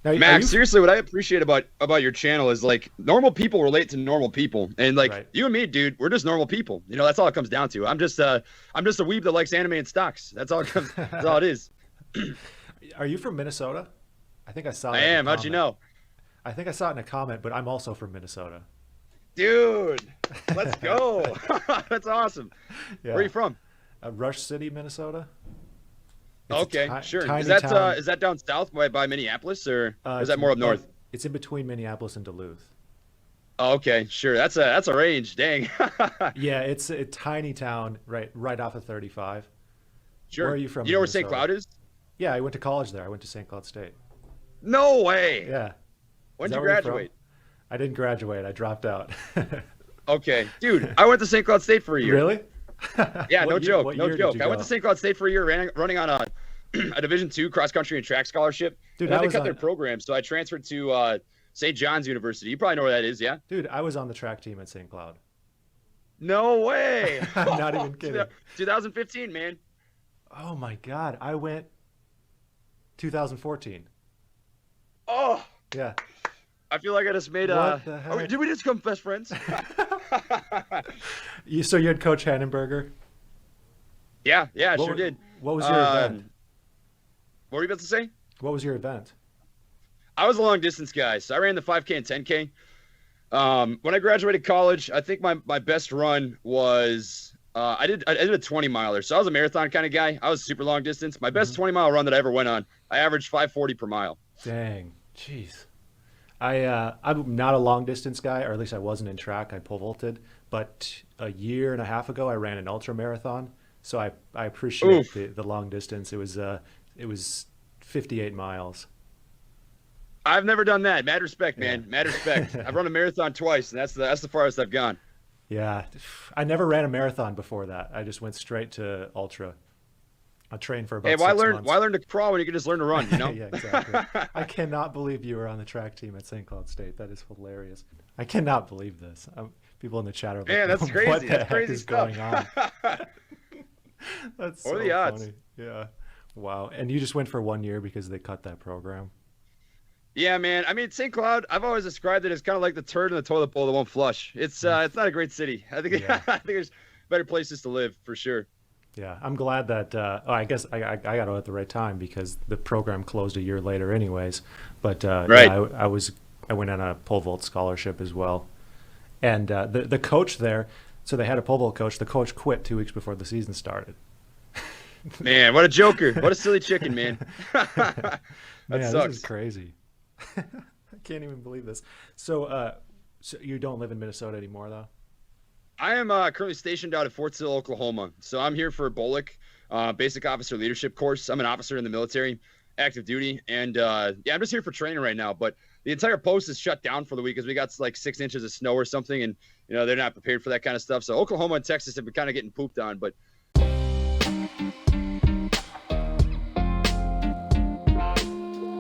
Now, are Max, you seriously, what I appreciate about your channel is like normal people relate to normal people, and like right? you and me, dude, we're just normal people. You know, that's all it comes down to. I'm just a weeb that likes anime and stocks. That's all it comes. That's all it is. Are you from Minnesota? I think I saw I that in a am. How'd you comment. know, I think I saw it in a comment, but I'm also from Minnesota. dude? Let's go. That's awesome. Where are Yeah, you from? Rush City, Minnesota. It's a Okay, sure. Is tiny that town. is that down south by Minneapolis, or is It's that more up north? it's in between Minneapolis and Duluth. Oh, okay, sure. That's a range. Dang. Yeah, it's a tiny town right off of 35. Where are Sure. you from You know in where St. Minnesota? Cloud is? Yeah, I went to college there. I went to St. Cloud State. No way. Yeah. Is When'd that you where you're from? graduate? I didn't graduate. I dropped out. Okay, dude, I went to St. Cloud State for a year. Really? Yeah, no joke, What no year did joke. you I went to go? St. Cloud State for a year, running on a a Division II cross country and track scholarship, Dude, and then I they was cut their on program, so I transferred to St. John's University. You probably know where that is, yeah? Dude, I was on the track team at St. Cloud. No way. I'm not even kidding. 2015, man. Oh my God. I went 2014. Oh, Yeah. I feel like I just made What the did heck? we just become best friends? So you had Coach Hannenberger. Yeah, yeah, I What sure wa- did. what was your event? Um, what were you about to say? What was your event? I was a long distance guy, so I ran the 5K and 10K. When I graduated college, I think my best run was I did a 20 miler. So I was a marathon kind of guy. I was super long distance. My Hmm. best 20-mile run that I ever went on, I averaged 540 per mile. Dang. Jeez. I'm not a long distance guy, or at least I wasn't in track. I pole vaulted, but a year and a half ago I ran an ultra marathon. So I appreciate Oof. the long distance. It was 58 miles. I've never done that. Mad respect, Yeah. man. Mad respect. I've run a marathon twice, and that's the farthest I've gone. Yeah. I never ran a marathon before that. I just went straight to ultra. I trained for Hey, about why six learn why months. learn to crawl when you can just learn to run, you know? Yeah, exactly. I cannot believe you were on the track team at St. Cloud State. That is hilarious. I cannot believe this. People in the chat are like, Man, that's "What crazy. the That's heck crazy is stuff. going on?" That's What are so the odds? funny. Yeah. Wow. And you just went for 1 year because they cut that program. Yeah, man. I mean, St. Cloud, I've always described it as kind of like the turd in the toilet bowl that won't flush. Mm. It's not a great city. I think Yeah. I think there's better places to live for sure. Yeah. I'm glad that. I guess I got out at the right time because the program closed a year later, anyways. But Right. yeah, I went on a pole vault scholarship as well. And the coach there, so they had a pole vault coach. The coach quit 2 weeks before the season started. Man, what a joker. What a silly chicken, man. That Man, this is sucks. crazy. I can't even believe this. So you don't live in Minnesota anymore, though? I am currently stationed out at Fort Sill, Oklahoma. So I'm here for BOLIC, basic officer leadership course. I'm an officer in the military, active duty, and yeah, I'm just here for training right now. But the entire post is shut down for the week because we got like 6 inches of snow or something, and they're not prepared for that kind of stuff. So Oklahoma and Texas have been kind of getting pooped on, but